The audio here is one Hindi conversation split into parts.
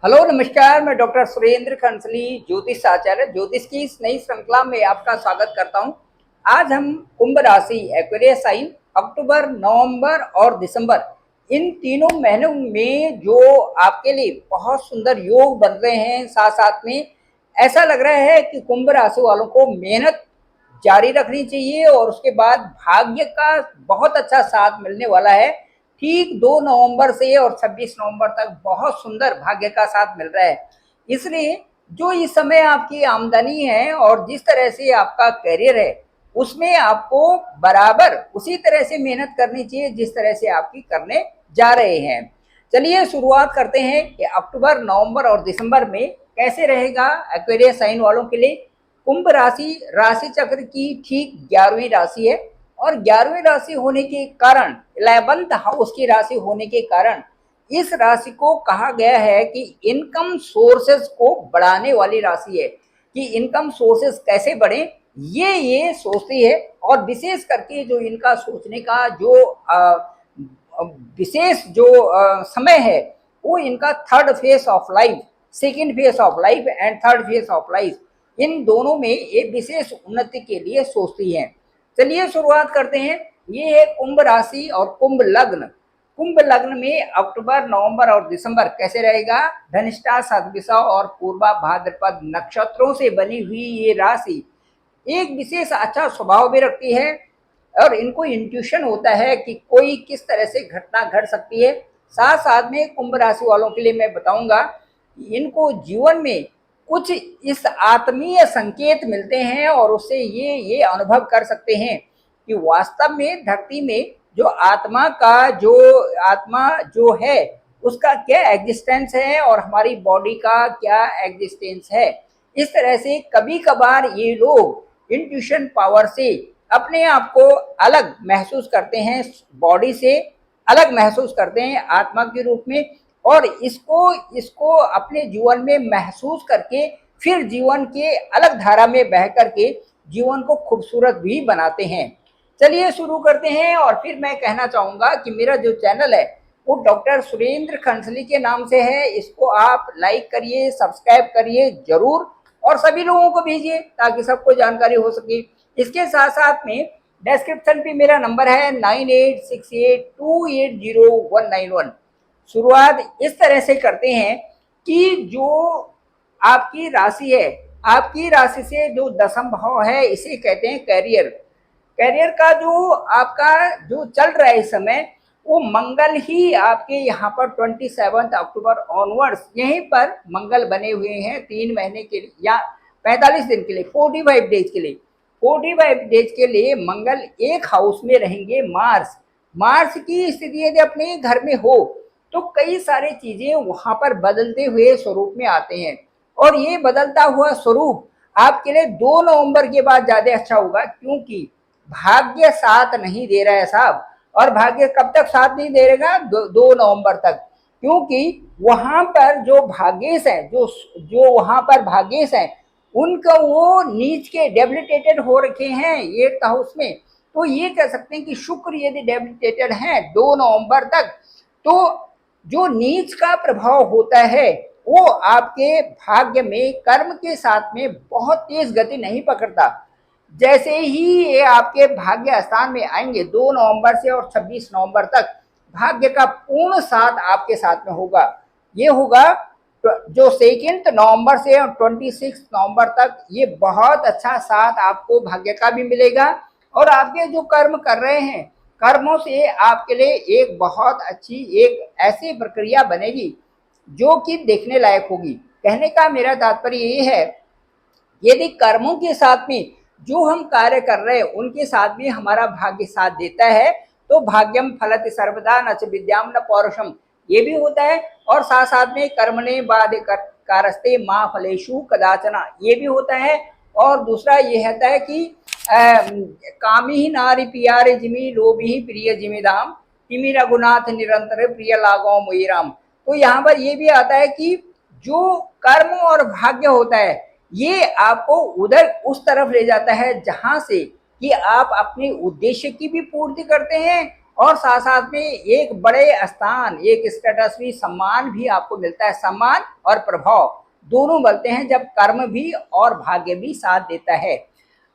हेलो नमस्कार, मैं डॉक्टर सुरेंद्र खंसली ज्योतिष आचार्य ज्योतिष की इस नई श्रृंखला में आपका स्वागत करता हूं। आज हम कुंभ राशि एक्वेरियस साइन अक्टूबर, नवंबर और दिसंबर इन तीनों महीनों में जो आपके लिए बहुत सुंदर योग बन रहे हैं, साथ साथ में ऐसा लग रहा है कि कुंभ राशि वालों को मेहनत जारी रखनी चाहिए और उसके बाद भाग्य का बहुत अच्छा साथ मिलने वाला है। ठीक 2 नवंबर से और 26 नवंबर तक बहुत सुंदर भाग्य का साथ मिल रहा है। इसलिए जो इस समय आपकी आमदनी है और जिस तरह से आपका करियर है, उसमें आपको बराबर उसी तरह से मेहनत करनी चाहिए जिस तरह से आपकी करने जा रहे हैं। चलिए शुरुआत करते हैं कि अक्टूबर, नवंबर और दिसंबर में कैसे रहेगा एक्वेरियस साइन वालों के लिए। कुंभ राशि राशि चक्र की ठीक 11वीं राशि है और 11वीं राशि होने के कारण 11th हाउस की राशि होने के कारण इस राशि को कहा गया है कि इनकम सोर्सेस को बढ़ाने वाली राशि है। कि इनकम सोर्सेस कैसे बढ़े ये सोचती है। और विशेष करके जो इनका सोचने का जो विशेष जो समय है वो इनका third phase of life, second phase of life and third phase of life, इन दोनों में ये विशेष उन्नति के लिए सोचती हैं। चलिए शुरुआत करते हैं। ये है कुंभ राशि और कुंभ लग्न। कुंभ लग्न में अक्टूबर, नवंबर और दिसंबर कैसे रहेगा। धनिष्ठा, शतभिषा और पूर्वा भाद्रपद नक्षत्रों से बनी हुई ये राशि एक विशेष अच्छा स्वभाव भी रखती है और इनको इंट्यूशन होता है कि कोई किस तरह से घटना घट सकती है। साथ साथ में कुंभ राशि वालों के लिए मैं बताऊंगा, इनको जीवन में कुछ इस आत्मीय संकेत मिलते हैं और उससे ये अनुभव कर सकते हैं कि वास्तव में धरती में जो आत्मा जो है उसका क्या एग्जिस्टेंस है और हमारी बॉडी का क्या एग्जिस्टेंस है। इस तरह से कभी कभार ये लोग इंट्यूशन पावर से अपने आप को अलग महसूस करते हैं, बॉडी से अलग महसूस करते हैं आत्मा के रूप में, और इसको अपने जीवन में महसूस करके फिर जीवन के अलग धारा में बह करके जीवन को खूबसूरत भी बनाते हैं। चलिए शुरू करते हैं। और फिर मैं कहना चाहूँगा कि मेरा जो चैनल है वो डॉक्टर सुरेंद्र खंसली के नाम से है। इसको आप लाइक करिए, सब्सक्राइब करिए जरूर और सभी लोगों को भेजिए ताकि सबको जानकारी हो सके। इसके साथ साथ में डिस्क्रिप्शन पे मेरा नंबर है 9868280191। शुरुआत इस तरह से करते हैं कि जो आपकी राशि है, आपकी राशि से जो दशम भाव है इसे कहते हैं कैरियर। कैरियर का जो आपका जो चल रहा है इस समय वो मंगल ही आपके यहाँ पर 27 अक्टूबर ऑनवर्ड्स यहीं पर मंगल बने हुए हैं 3 महीने के लिए या 45 दिन के लिए, 45 डेज के लिए। 45 डेज के लिए मंगल एक हाउस में रहेंगे। मार्स की स्थिति यदि अपने घर में हो तो कई सारी चीजें वहां पर बदलते हुए स्वरूप में आते हैं और ये बदलता हुआ स्वरूप आपके लिए 2 नवंबर के बाद ज्यादा अच्छा होगा, क्योंकि भाग्य साथ नहीं दे रहा है साहब। और भाग्य कब तक साथ नहीं दे रहेगा? 2 नवंबर तक, क्योंकि वहां पर जो भाग्येश है, जो वहां पर भाग्येश है उनका वो नीच के डेबिलिटेटेड हो रखे हैं 8th हाउस में। तो ये कह सकते हैं कि शुक्र यदि डेबिलिटेटेड है 2 नवंबर तक, तो जो नीच का प्रभाव होता है वो आपके भाग्य में कर्म के साथ में बहुत तेज गति नहीं पकड़ता। जैसे ही ये आपके भाग्य स्थान में आएंगे 2 नवंबर से और 26 नवंबर तक भाग्य का पूर्ण साथ आपके साथ में होगा। ये होगा जो 2 नवंबर से और 26 नवंबर तक ये बहुत अच्छा साथ आपको भाग्य का भी मिलेगा। और आपके जो कर्म कर रहे हैं कर्मों से आपके लिए एक बहुत अच्छी एक ऐसी प्रक्रिया बनेगी जो कि देखने लायक होगी। कहने का मेरा तात्पर्य ये है, यदि कर्मों के साथ में जो हम कार्य कर रहे हैं उनके साथ में हमारा भाग्य साथ देता है तो भाग्यम फलति सर्वदा न च विद्याम न पौरुषम, ये भी होता है। और साथ साथ में कर्मणे बाधे कारस्ते माँ फलेशु कदाचना, ये भी होता है। और दूसरा ये होता है कि कामी नारी पियारे जिमी लोभी प्रिय जिमीदाम तिमी रघुनाथ निरंतर प्रिय लागो मोईराम। तो यहाँ पर ये भी आता है कि जो कर्म और भाग्य होता है ये आपको उधर उस तरफ ले जाता है जहां से कि आप अपने उद्देश्य की भी पूर्ति करते हैं और साथ साथ में एक बड़े स्थान, एक स्टेटस भी, सम्मान भी आपको मिलता है। सम्मान और प्रभाव दोनों मिलते हैं जब कर्म भी और भाग्य भी साथ देता है।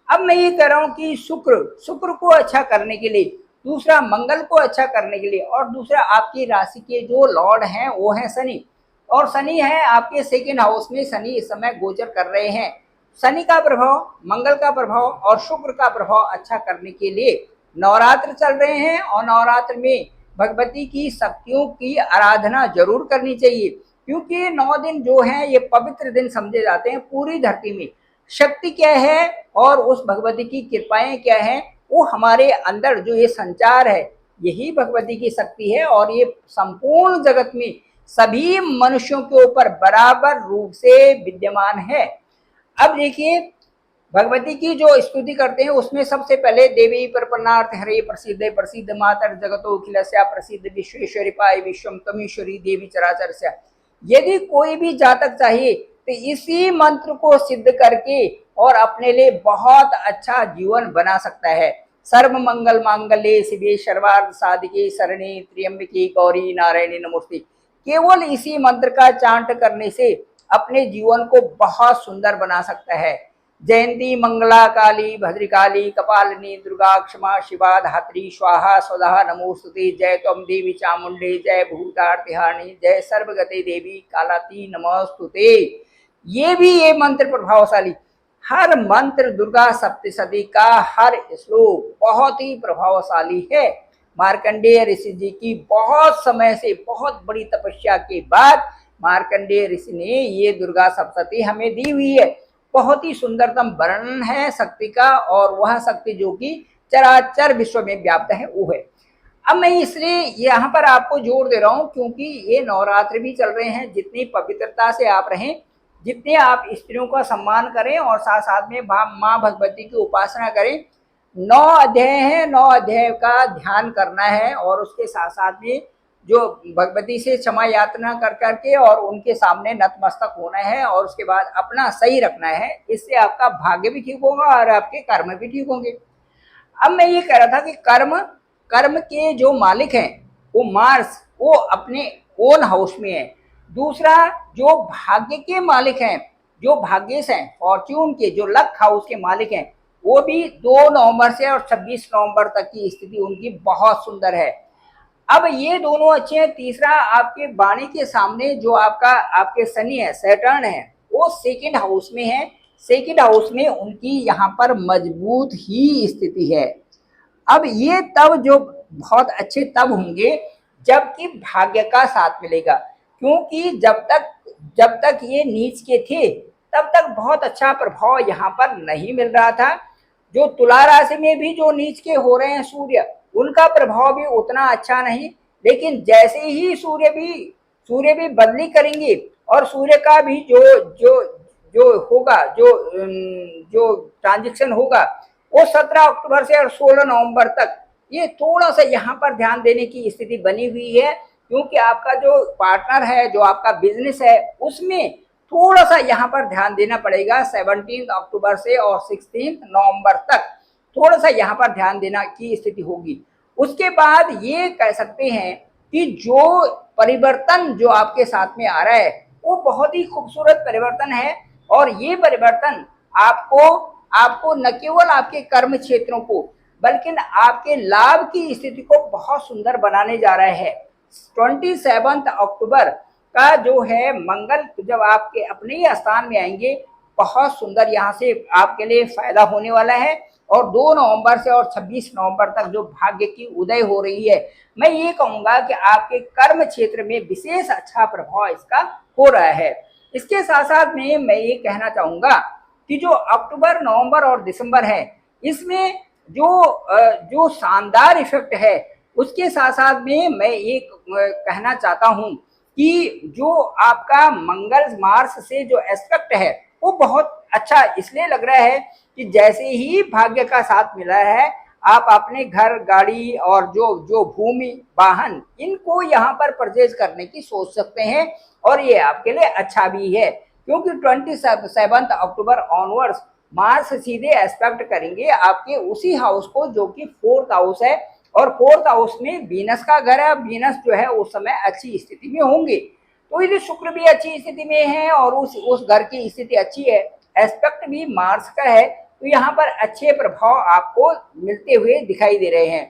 अब मैं ये कह रहा हूं कि शुक्र को अच्छा करने के लिए, दूसरा मंगल को अच्छा करने के लिए, और दूसरा आपकी राशि के जो लॉर्ड हैं वो हैं शनि, और शनि है आपके सेकंड हाउस में। शनि इस समय गोचर कर रहे हैं। शनि का प्रभाव, मंगल का प्रभाव और शुक्र का प्रभाव अच्छा करने के लिए नवरात्र चल रहे हैं, और नवरात्र में भगवती की शक्तियों की आराधना जरूर करनी चाहिए, क्योंकि 9 दिन जो हैं ये पवित्र दिन समझे जाते हैं। पूरी धरती में शक्ति क्या है और उस भगवती की कृपाएं क्या है, वो हमारे अंदर जो ये संचार है, यही भगवती की शक्ति है, और ये संपूर्ण जगत में सभी मनुष्यों के ऊपर बराबर रूप से विद्यमान है। अब देखिए, भगवती की जो स्तुति करते हैं उसमें सबसे पहले देवी प्रपन्नार्थ हरे प्रसिद्ध प्रसिद्ध मातर जगतो अखिलस्या प्रसिद्ध विश्वेश्वरी पाय विश्वम तमीश्वरी देवी चराचरस्या। यदि कोई भी जातक चाहिए तो इसी मंत्र को सिद्ध करके और अपने लिए बहुत अच्छा जीवन बना सकता है। सर्व मंगल मांगल्ये शिवे सर्वार्थ साधिके शरणे त्र्यंबके गौरी नारायणी नमोस्तुते। केवल इसी मंत्र का चांट करने से अपने जीवन को बहुत सुंदर बना सकता है। जयंती मंगला काली भद्रकाली कपालिनी दुर्गा क्षमा शिवा धात्री स्वाहा स्वधा नमोस्तुते। जय त्वं देवी चामुंडे जय भूतार्तिहारिणी जय सर्वगते देवी कालाती नमोस्तुते। ये भी ये मंत्र प्रभावशाली, हर मंत्र दुर्गा सप्तशती का हर श्लोक बहुत ही प्रभावशाली है। मार्कंडेय ऋषि जी की बहुत समय से बहुत बड़ी तपस्या के बाद मार्कंडेय ऋषि ने ये दुर्गा सप्तशती हमें दी हुई है। बहुत ही सुंदरतम वर्णन है शक्ति का, और वह शक्ति जो कि चराचर विश्व में व्याप्त है वो है। अब मैं इसलिए यहाँ पर आपको जोर दे रहा हूँ क्योंकि ये नवरात्र भी चल रहे हैं। जितनी पवित्रता से आप रहें, जितने आप स्त्रियों का सम्मान करें और साथ साथ में माँ भगवती की उपासना करें। 9 अध्याय है, 9 अध्याय का ध्यान करना है, और उसके साथ साथ में जो भगवती से क्षमा याचना कर करके और उनके सामने नतमस्तक होना है, और उसके बाद अपना सही रखना है। इससे आपका भाग्य भी ठीक होगा और आपके कर्म भी ठीक होंगे। अब मैं ये कह रहा था कि कर्म के जो मालिक हैं वो मार्स, वो अपने ओन हाउस में है। दूसरा, जो भाग्य के मालिक हैं, जो भाग्येश हैं, फॉर्च्यून के जो लक हाउस के मालिक हैं, वो भी 2 नवंबर से और 26 नवंबर तक की स्थिति उनकी बहुत सुंदर है। अब ये दोनों अच्छे हैं। तीसरा, आपके वाणी के सामने जो आपके शनि है, सैटर्न है, वो सेकंड हाउस में है। सेकंड हाउस में उनकी यहाँ पर मजबूत ही स्थिति है। अब ये तब जो बहुत अच्छे तब होंगे जबकि भाग्य का साथ मिलेगा, क्योंकि जब तक ये नीच के थे तब तक बहुत अच्छा प्रभाव यहाँ पर नहीं मिल रहा था। जो तुला राशि में भी जो नीच के हो रहे हैं सूर्य, उनका प्रभाव भी उतना अच्छा नहीं। लेकिन जैसे ही सूर्य भी बदली करेंगे, और सूर्य का भी जो जो जो होगा, जो ट्रांजिशन होगा, वो 17 अक्टूबर से और 16 नवंबर तक, ये थोड़ा सा यहाँ पर ध्यान देने की स्थिति बनी हुई है, क्योंकि आपका जो पार्टनर है, जो आपका बिजनेस है, उसमें थोड़ा सा यहाँ पर ध्यान देना पड़ेगा। 17 अक्टूबर से और 16 नवंबर तक थोड़ा सा यहाँ पर ध्यान देना की स्थिति होगी। उसके बाद ये कह सकते हैं कि जो परिवर्तन जो आपके साथ में आ रहा है वो बहुत ही खूबसूरत परिवर्तन है, और ये परिवर्तन आपको न केवल आपके कर्म क्षेत्रों को बल्कि आपके लाभ की स्थिति को बहुत सुंदर बनाने जा रहा है। 27 अक्टूबर का जो है मंगल जब आपके अपने ही स्थान में आएंगे, बहुत सुंदर यहाँ से आपके लिए फायदा होने वाला है। और 2 नवंबर से और 26 नवंबर तक जो भाग्य की उदय हो रही है, मैं ये कहूँगा कि आपके कर्म क्षेत्र में विशेष अच्छा प्रभाव इसका हो रहा है। इसके साथ साथ में मैं ये कहना चाहूँगा कि जो अक्टूबर, नवंबर और दिसंबर है, इसमें जो शानदार इफेक्ट है, उसके साथ साथ में मैं ये कहना चाहता हूँ कि जो आपका मंगल मार्स से जो एस्पेक्ट है वो बहुत अच्छा इसलिए लग रहा है कि जैसे ही भाग्य का साथ मिला है, आप अपने घर, गाड़ी और जो भूमि, वाहन, इनको यहाँ पर परचेज करने की सोच सकते हैं, और ये आपके लिए अच्छा भी है, क्योंकि 27 अक्टूबर ऑनवर्ड्स मार्स सीधे एस्पेक्ट करेंगे आपके उसी हाउस को जो कि 4th हाउस है, और 4th हाउस में वीनस का घर है। वीनस जो है उस समय अच्छी स्थिति में होंगे, तो यदि शुक्र भी अच्छी स्थिति में है और उस घर की स्थिति अच्छी है, एस्पेक्ट भी मार्स का है, तो यहाँ पर अच्छे प्रभाव आपको मिलते हुए दिखाई दे रहे हैं।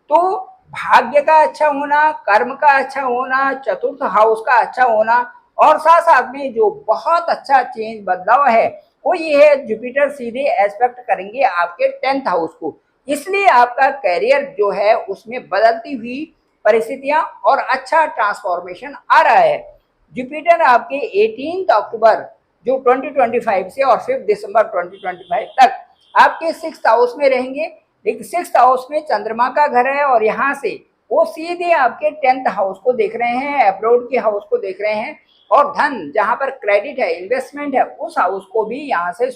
तो भाग्य का अच्छा होना, कर्म का अच्छा होना, चतुर्थ हाउस का अच्छा होना, और साथ साथ में जो बहुत अच्छा चेंज बदलाव है वो ये है, जुपिटर सीधे एस्पेक्ट करेंगे आपके 10th हाउस को, इसलिए आपका कैरियर जो है उसमें बदलती हुई परिस्थितियां और अच्छा ट्रांसफॉर्मेशन आ रहा है। जुपिटर आपके 18 अक्टूबर जो 2025 से और 5 दिसंबर 2025 तक आपके 6th हाउस में रहेंगे। लेकिन 6th हाउस में चंद्रमा का घर है और यहाँ से वो सीधे आपके 10th हाउस को देख रहे हैं, अब्रॉड के हाउस को देख रहे हैं, और धन जहां पर क्रेडिट है, इन्वेस्टमेंट है, उस हाउस को भी यहाँ से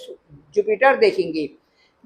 जुपिटर देखेंगे।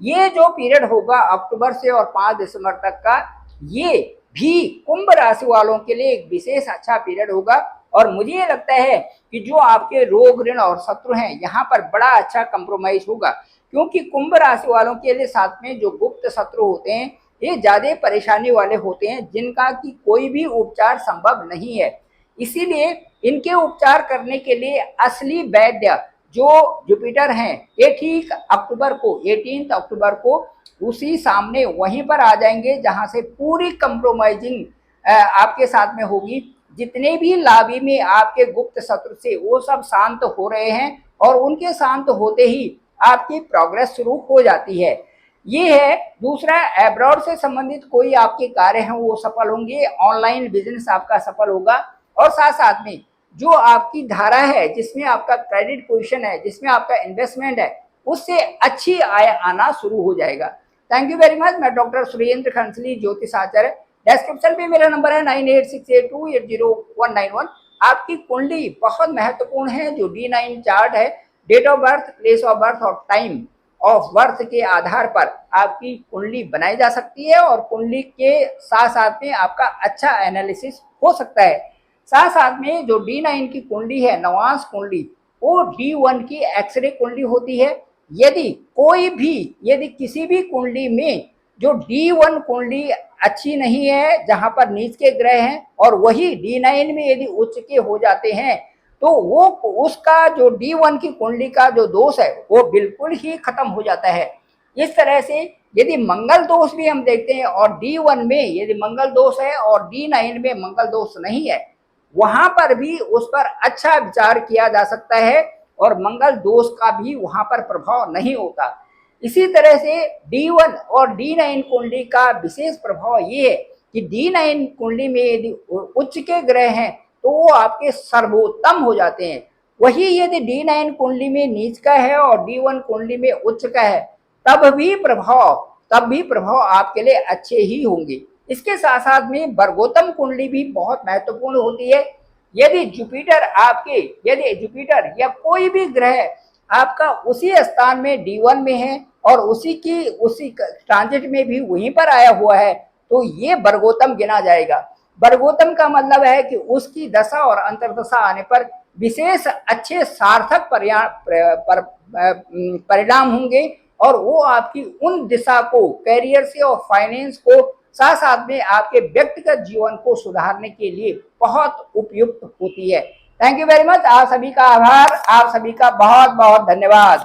ये जो पीरियड होगा अक्टूबर से और 5 दिसंबर तक का, ये भी कुंभ राशि वालों के लिए एक विशेष अच्छा पीरियड होगा। और मुझे ये लगता है कि जो आपके रोग ऋण और शत्रु हैं यहाँ पर बड़ा अच्छा कंप्रोमाइज होगा, क्योंकि कुंभ राशि वालों के लिए साथ में जो गुप्त शत्रु होते हैं ये ज्यादा परेशानी वाले होते हैं, जिनका की कोई भी उपचार संभव नहीं है। इसीलिए इनके उपचार करने के लिए असली वैद्य जो जुपिटर हैं ये ठीक अक्टूबर को 18 अक्टूबर को उसी सामने वहीं पर आ जाएंगे, जहां से पूरी कंप्रोमाइजिंग आपके साथ में होगी। जितने भी लाभी में आपके गुप्त शत्रु से वो सब शांत हो रहे हैं, और उनके शांत होते ही आपकी प्रोग्रेस शुरू हो जाती है। ये है। दूसरा, एब्रॉड से संबंधित कोई आपके कार्य हैं वो सफल होंगे, ऑनलाइन बिजनेस आपका सफल होगा, और साथ साथ में जो आपकी धारा है जिसमें आपका क्रेडिट पोजीशन है, जिसमें आपका इन्वेस्टमेंट है, उससे अच्छी आय आना शुरू हो जाएगा। Thank you very much. मैं डॉक्टर सुरेंद्र खंसली, ज्योतिष आचार्य। डिस्क्रिप्शन पे मेरा नंबर है 9868280191। आपकी कुंडली बहुत महत्वपूर्ण है। जो D9 चार्ट है, date of birth, place of birth और टाइम ऑफ बर्थ के आधार पर आपकी कुंडली बनाई जा सकती है, और कुंडली के साथ साथ में आपका अच्छा एनालिसिस हो सकता है। साथ साथ में जो D9 की कुंडली है, नवांश कुंडली, वो D1 की एक्सरे कुंडली होती है। यदि किसी भी कुंडली में जो D1 कुंडली अच्छी नहीं है, जहां पर नीच के ग्रह हैं, और वही D9 में यदि उच्च के हो जाते हैं, तो वो उसका जो D1 की कुंडली का जो दोष है वो बिल्कुल ही खत्म हो जाता है। इस तरह से यदि मंगल दोष भी हम देखते हैं, और D1 में यदि मंगल दोष है और D9 में मंगल दोष नहीं है, वहां पर भी उस पर अच्छा विचार किया जा सकता है, और मंगल दोष का भी वहां पर प्रभाव नहीं होता। इसी तरह से D1 और D9 कुंडली का विशेष प्रभाव ये है कि D9 कुंडली में यदि उच्च के ग्रह हैं तो वो आपके सर्वोत्तम हो जाते हैं। वही यदि D9 कुंडली में नीच का है और D1 कुंडली में उच्च का है, तब भी प्रभाव आपके लिए अच्छे ही होंगे। इसके साथ साथ में वर्गोत्तम कुंडली भी बहुत महत्वपूर्ण होती है। यदि जुपिटर या कोई भी ग्रह आपका उसी स्थान में D1 में है और उसी ट्रांजिट में भी वहीं पर आया हुआ है, तो ये वर्गोत्तम गिना जाएगा। वर्गोत्तम का मतलब है कि उसकी दशा और अंतर्दशा आने पर विशेष अच्छे सार्थक परिणाम होंगे, और वो आपकी उन दिशा को, कैरियर से और फाइनेंस को, साथ साथ में आपके व्यक्तिगत जीवन को सुधारने के लिए बहुत उपयुक्त होती है। Thank you very much. आप सभी का आभार, आप सभी का बहुत बहुत धन्यवाद।